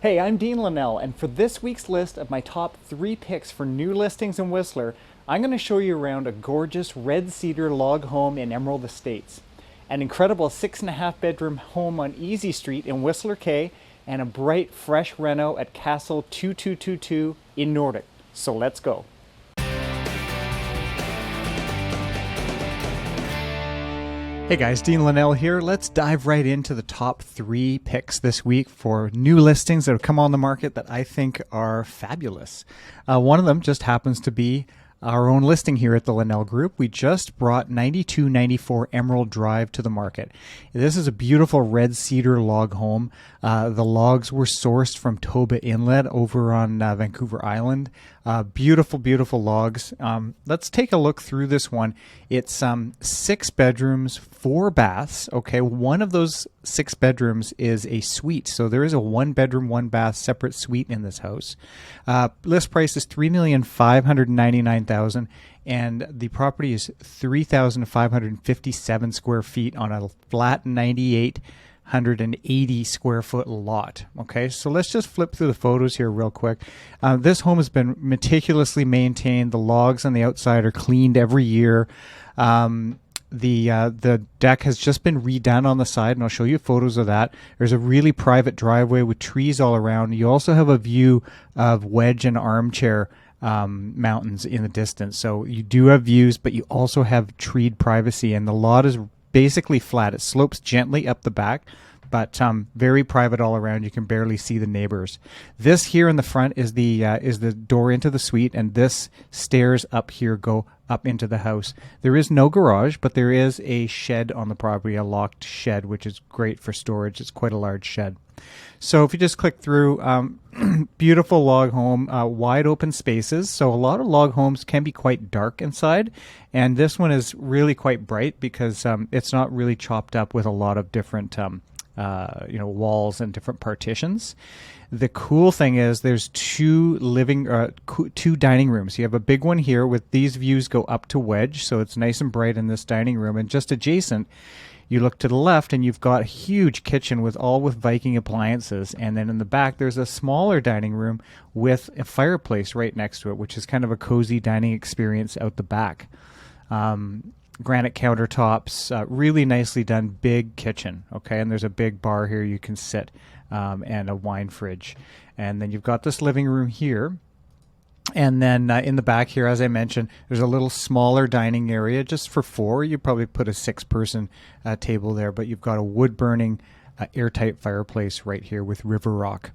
Hey, I'm Dean Linnell, and for this week's list of my top 3 picks for new listings in Whistler, I'm going to show you around a gorgeous red cedar log home in Emerald Estates, an incredible 6.5 bedroom home on Easy Street in Whistler K, and a bright, fresh reno at Castle 2222 in Nordic. So let's go. Hey guys, Dean Linnell here. Let's dive right into the top 3 picks this week for new listings that have come on the market that I think are fabulous. One of them just happens to be our own listing here at the Linnell Group. We just brought 9294 Emerald Drive to the market. This is a beautiful red cedar log home. The logs were sourced from Toba Inlet over on Vancouver Island. Beautiful, beautiful logs. Let's take a look through this one. It's 6 bedrooms, 4 baths. Okay, one of those 6 bedrooms is a suite. So there is a 1 bedroom, 1 bath separate suite in this house. List price is $3,599,000, and the property is 3,557 square feet on a flat 9,880 square foot lot. Okay, so let's just flip through the photos here real quick. This home has been meticulously maintained. The logs on the outside are cleaned every year. The deck has just been redone on the side, and I'll show you photos of that. There's a really private driveway with trees all around. You also have a view of Wedge and Armchair mountains in the distance. So you do have views, but you also have treed privacy, and the lot is basically flat. It slopes gently up the back, but very private all around. You can barely see the neighbors. This here in the front is the door into the suite, and this stairs up here go up into the house. There is no garage, but there is a shed on the property, a locked shed, which is great for storage. It's quite a large shed. So if you just click through, beautiful log home, wide open spaces. So a lot of log homes can be quite dark inside, and this one is really quite bright because it's not really chopped up with a lot of different walls and different partitions. The cool thing is there's 2 dining rooms. You have a big one here with these views go up to Wedge, so it's nice and bright in this dining room. And just adjacent, you look to the left and you've got a huge kitchen with Viking appliances. And then in the back, there's a smaller dining room with a fireplace right next to it, which is kind of a cozy dining experience out the back. Granite countertops, really nicely done, big kitchen. Okay, and there's a big bar here you can sit, and a wine fridge. And then you've got this living room here. And then in the back here, as I mentioned, there's a little smaller dining area just for 4. You probably put a 6-person table there, but you've got a wood-burning airtight fireplace right here with river rock.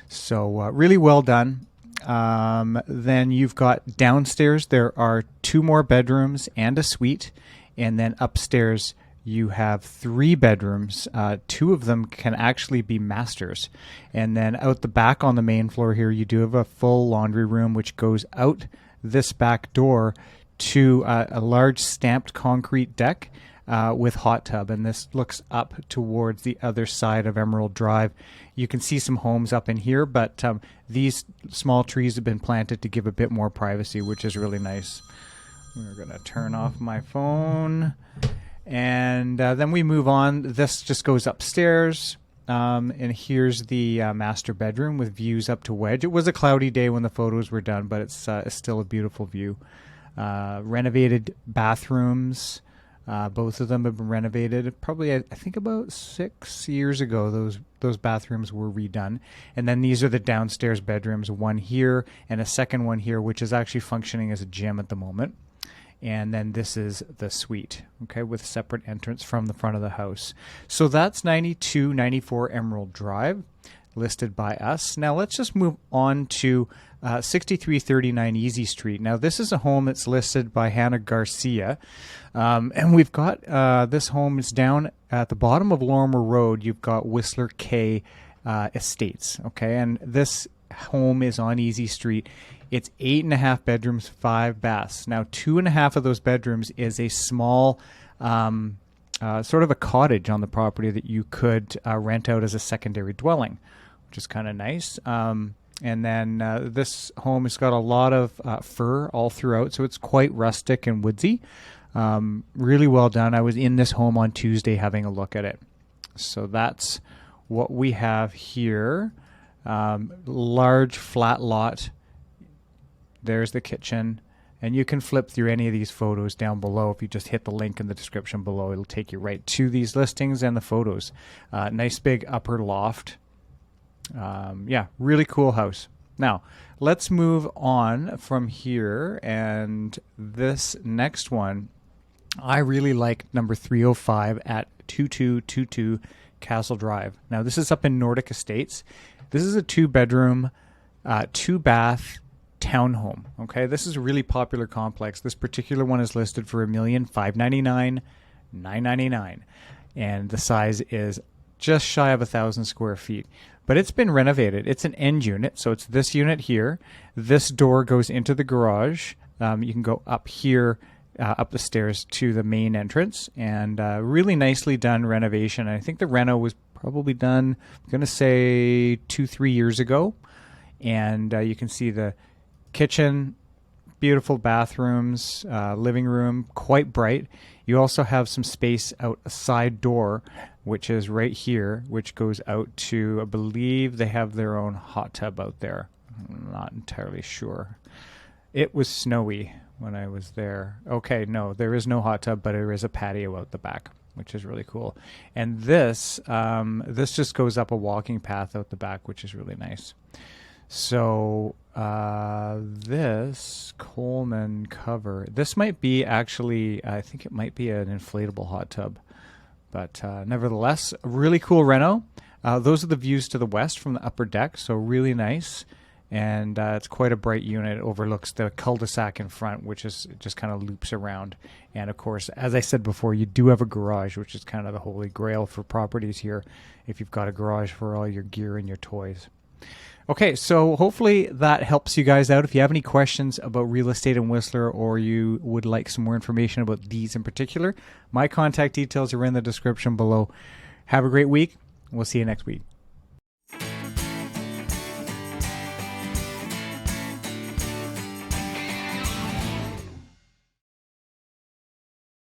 So really well done. Then you've got downstairs, there are 2 more bedrooms and a suite. And then upstairs, you have 3 bedrooms. 2 of them can actually be masters. And then out the back on the main floor here, you do have a full laundry room, which goes out this back door to a large stamped concrete deck with hot tub. And this looks up towards the other side of Emerald Drive. You can see some homes up in here, but these small trees have been planted to give a bit more privacy, which is really nice. We're going to turn off my phone. And then we move on. This just goes upstairs. And here's the master bedroom with views up to Wedge. It was a cloudy day when the photos were done, but it's still a beautiful view. Renovated bathrooms. Both of them have been renovated. Probably, I think about 6 years ago, those bathrooms were redone. And then these are the downstairs bedrooms, one here and a second one here, which is actually functioning as a gym at the moment. And then this is the suite, okay, with separate entrance from the front of the house. So that's 9294 Emerald Drive, listed by us. Now let's just move on to 6339 Easy Street. Now this is a home that's listed by Hannah Garcia. And we've got, this home is down at the bottom of Lorimer Road. You've got Whistler K Estates, okay, and this home is on Easy Street. It's 8.5 bedrooms, 5 baths. Now, 2.5 of those bedrooms is a small, sort of a cottage on the property that you could rent out as a secondary dwelling, which is kind of nice. And then this home has got a lot of fir all throughout, so it's quite rustic and woodsy. Really well done. I was in this home on Tuesday having a look at it. So that's what we have here. Large flat lot. There's the kitchen. And you can flip through any of these photos down below. If you just hit the link in the description below, it'll take you right to these listings and the photos. Nice big upper loft. Yeah, really cool house. Now, let's move on from here. And this next one, I really like number 305 at 2222 Castle Drive. Now, this is up in Nordic Estates. This is a 2-bedroom, 2-bath townhome. Okay, this is a really popular complex. This particular one is listed for $1,599,999, and the size is just shy of 1,000 square feet. But it's been renovated. It's an end unit, so it's this unit here. This door goes into the garage. You can go up here, up the stairs to the main entrance, and really nicely done renovation. I think the reno was probably done, I'm going to say 2-3 years ago, and you can see the kitchen, beautiful bathrooms, living room, quite bright. You also have some space out a side door, which is right here, which goes out to, I believe they have their own hot tub out there. I'm not entirely sure. It was snowy when I was there. Okay, no, there is no hot tub, but there is a patio out the back, which is really cool. And this just goes up a walking path out the back, which is really nice. So this Coleman cover, this might be actually, I think it might be an inflatable hot tub. But nevertheless, a really cool reno. Those are the views to the west from the upper deck, so really nice. And it's quite a bright unit. It overlooks the cul-de-sac in front, which is just kind of loops around. And of course, as I said before, you do have a garage, which is kind of the holy grail for properties here, if you've got a garage for all your gear and your toys. Okay, so hopefully that helps you guys out. If you have any questions about real estate in Whistler, or you would like some more information about these in particular, my contact details are in the description below. Have a great week. We'll see you next week.